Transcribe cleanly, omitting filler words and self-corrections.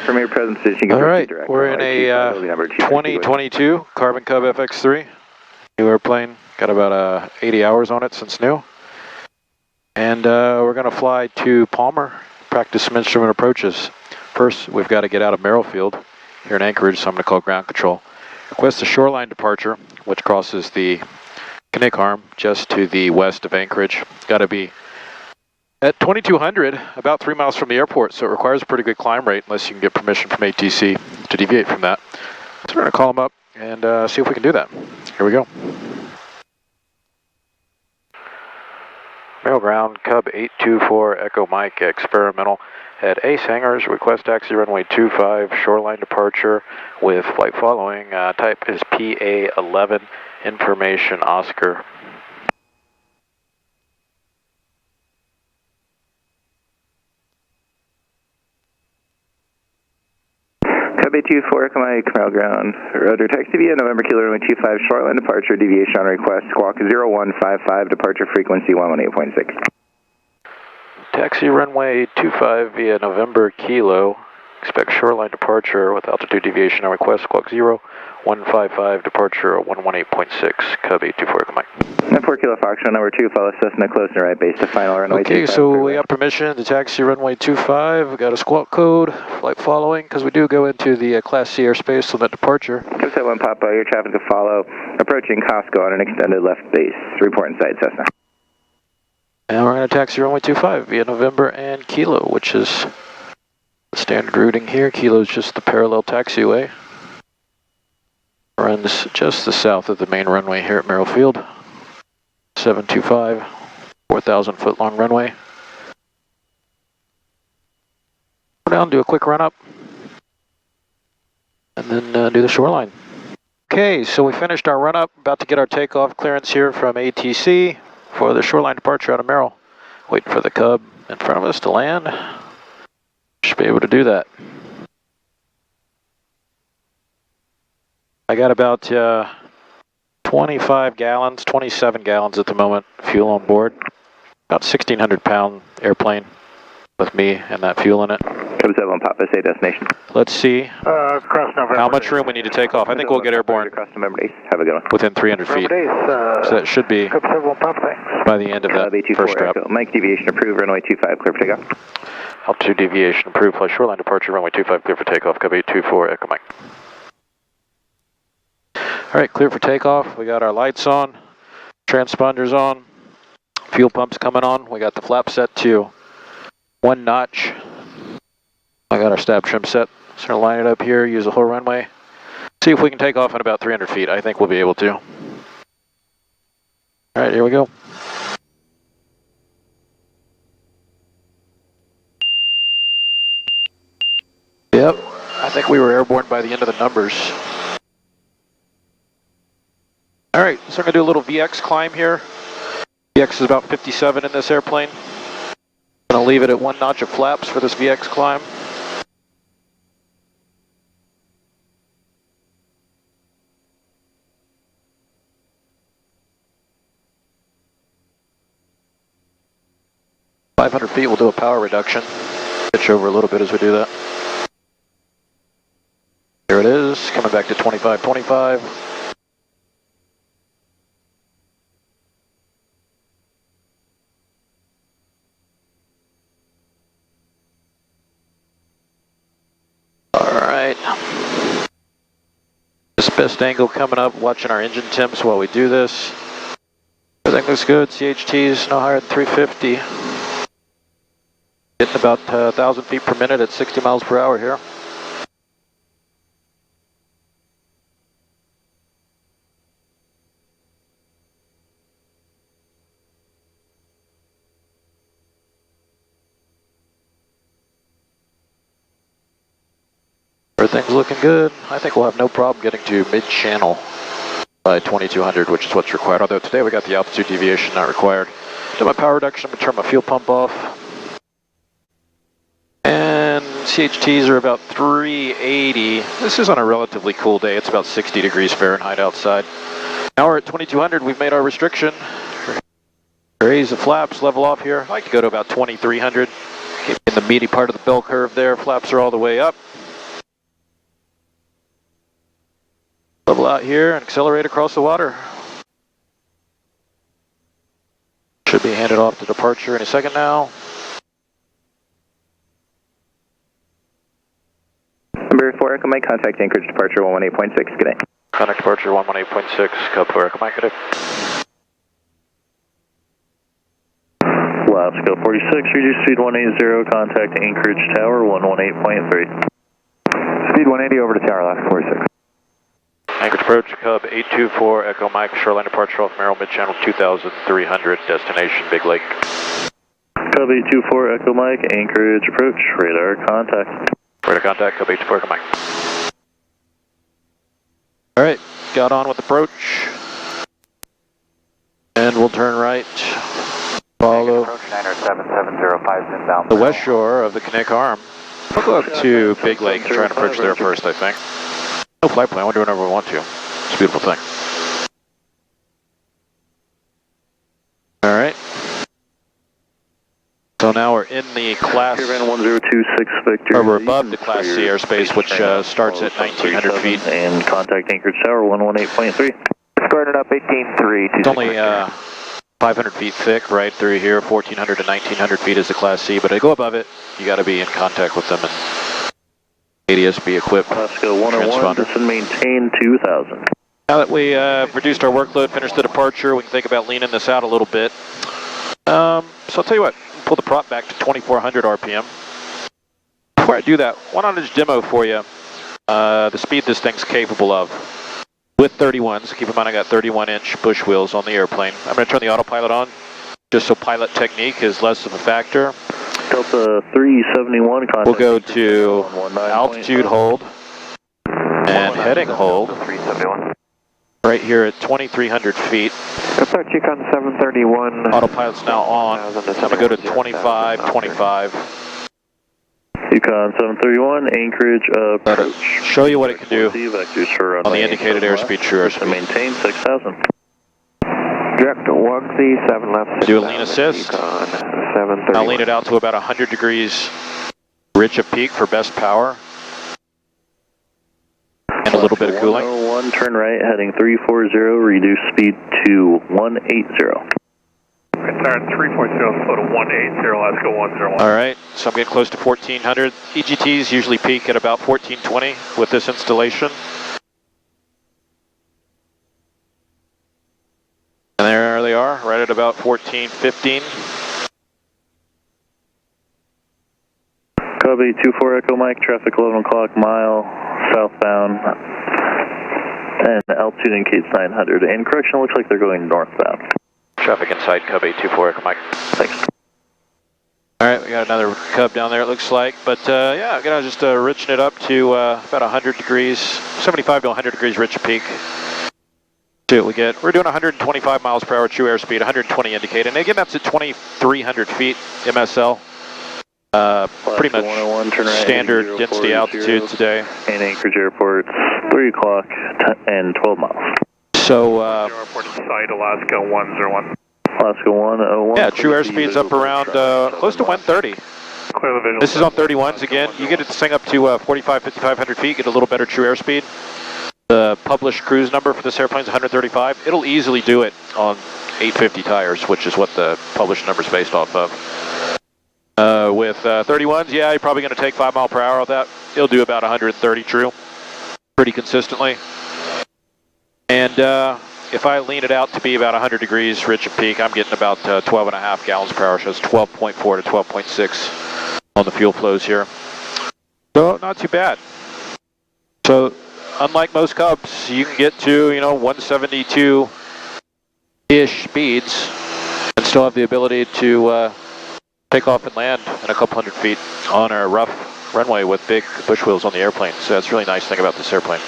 From your present position, all right, we're in a 2022 Carbon Cub FX3. New airplane, got about 80 hours on it since new. And we're going to fly to Palmer, practice some instrument approaches. First, we've got to get out of Merrill Field here in Anchorage, so I'm going to call ground control. Request a Shoreline Departure, which crosses the Connect arm just to the west of Anchorage. Got to be at 2200, about 3 miles from the airport, so it requires a pretty good climb rate unless you can get permission from ATC to deviate from that. So we're going to call them up and see if we can do that. Here we go. Merrill ground, Cub 824, Echo Mike, experimental at Ace Hangars, request taxi runway 25, Shoreline Departure with flight following, type is PA11, information Oscar. Cub 824, Echo Mike, Merrill ground, rotor taxi via November Kilo runway 25, Shoreline Departure, deviation on request, squawk 0155, departure frequency 118.6. Taxi runway 25 via November Kilo. Expect Shoreline Departure with altitude deviation on request. Squawk 0155, departure 118.6. Cub 824, Echo Mike. 4 Kilo Foxtrot number 2, follow Cessna close to right base to final runway 25. Okay, so we got permission to taxi runway 25. We got a squawk code, flight following, because we do go into the Class C airspace on that departure. Cub 71 Papa, your traffic to follow, approaching Costco on an extended left base. Report inside Cessna. And we're going to taxi runway 25 via November and Kilo, which is the standard routing here. Kilo is just the parallel taxiway. Runs just the south of the main runway here at Merrill Field. 725, 4,000 foot long runway. Go down, do a quick run up, and then do the shoreline. Okay, so we finished our run up, about to get our takeoff clearance here from ATC for the Shoreline Departure out of Merrill. Waiting for the Cub in front of us to land. Should be able to do that. I got about 25 gallons, 27 gallons at the moment, fuel on board. About 1,600 pound airplane with me and that fuel in it. Cub 71 Papa, say destination. Let's see cross November how much room we need to take off. I think we'll get airborne Cross November days. Have a good one. within 300 feet. So that should be Cub 71 Papa, thanks. by the end of that first drop. Mike, deviation approved, runway 25, clear for takeoff. Altitude deviation approved, flight Shoreline Departure, runway 25, clear for takeoff, Cub 824, Echo Mike. All right, clear for takeoff. We got our lights on, transponders on, fuel pumps coming on. We got the flap set to 1 notch. I got our stab trim set. Just gonna line it up here, use the whole runway. See if we can take off at about 300 feet. I think we'll be able to. All right, here we go. Yep, I think we were airborne by the end of the numbers. All right, so I'm gonna do a little VX climb here. VX is about 57 in this airplane. I'm gonna leave it at 1 notch of flaps for this VX climb. .500 feet, we'll do a power reduction. Pitch over a little bit as we do that. There it is, coming back to 25. Alright. This best angle coming up, watching our engine temps while we do this. Everything looks good, CHT's no higher than 350. Getting about 1,000 feet per minute at 60 miles per hour here. Everything's looking good. I think we'll have no problem getting to mid-channel by 2200, which is what's required. Although today we got the altitude deviation not required. Do my power reduction, I'm going to turn my fuel pump off. And CHTs are about 380. This is on a relatively cool day. It's about 60 degrees Fahrenheit outside. Now we're at 2200. We've made our restriction. Raise the flaps, level off here. I like to go to about 2300. In the meaty part of the bell curve there, flaps are all the way up. Level out here and accelerate across the water. Should be handed off to departure any second now. Number 4 Echo Mike, contact Anchorage Departure 118.6, good day. Contact Departure 118.6, Cub 4 Echo Mike, good day. Alaska 46, reduce speed 180, contact Anchorage Tower 118.3. Speed 180 over to Tower, Alaska 46. Anchorage approach, Cub 824, Echo Mike, Shoreline Departure off Merrill, mid-channel 2300, destination Big Lake. Cub 824, Echo Mike, Anchorage approach, radar contact. Radar contact, Cub 824, Echo Mike. Alright, got on with approach. And we'll turn right, follow the west shore of the Connect Arm. We'll go up to Big Lake and try and approach there first, I think. No flight plan, we'll do whatever we want to. It's a beautiful thing. Alright. So now we're in the Class, 1026 Victor. or we're above the Class C airspace, which starts at 1900 feet. And contact Anchorage Tower 118.3. Started up 18.3. It's only 500 feet thick right through here, 1400 to 1900 feet is the Class C, but to go above it, you got to be in contact with them and ADS-B equipped. Alaska 101, descend maintain 2000. Now that we reduced our workload, finished the departure, we can think about leaning this out a little bit. So I'll tell you what, pull the prop back to 2400 RPM. Before I do that, why don't I just demo for you the speed this thing's capable of with 31s. Keep in mind I got 31-inch bush wheels on the airplane. I'm going to turn the autopilot on just so pilot technique is less of a factor. Delta 371, contact. We'll go to altitude hold and heading hold right here at 2300 feet. Start Yukon 731. Autopilot's now on. I'm going to go to 25, 25. Yukon 731, Anchorage approach. Show you what it can do on the indicated airspeed, true airspeed. Maintain 6000. Direct 1Z, 7 left. Do a lean assist. I'll lean it out to about 100 degrees rich of peak for best power. And a little bit of cooling. 101, turn right, heading 340, reduce speed to 180. Turn 340, slow to 180, Alaska 101. Alright, so I'm getting close to 1400. EGTs usually peak at about 1420 with this installation. And there they are, right at about 1415. Cub 824 Echo Mike, traffic 11 o'clock mile southbound, and altitude indicates 900. And correction, looks like they're going northbound. Traffic inside Cub 824 Echo Mike. Thanks. Alright, we got another Cub down there it looks like, but yeah, I'm going to just richen it up to about 100 degrees, 75 to 100 degrees rich of peak. See what we get. We're doing 125 miles per hour true airspeed, 120 indicated, and again that's at 2300 feet MSL. Pretty much standard density altitude today. And Anchorage Airport, 3 o'clock and 12 miles. So, Airport site, Alaska 101. Alaska 101. yeah, true airspeed's up around close to 130. Clear the visual. This is on 31s again. You get this thing up to 5,500 feet, get a little better true airspeed. The published cruise number for this airplane is 135. It'll easily do it on 850 tires, which is what the published number is based off of. With 31s, yeah, you're probably going to take 5 miles per hour of that. It'll do about 130 true, pretty consistently. And if I lean it out to be about 100 degrees rich of peak, I'm getting about 12.5 gallons per hour, so it's 12.4 to 12.6 on the fuel flows here. So not too bad. So unlike most Cubs, you can get to 172-ish speeds and still have the ability to take off and land in a couple hundred feet on a rough runway with big bush wheels on the airplane. So that's a really nice thing about this airplane.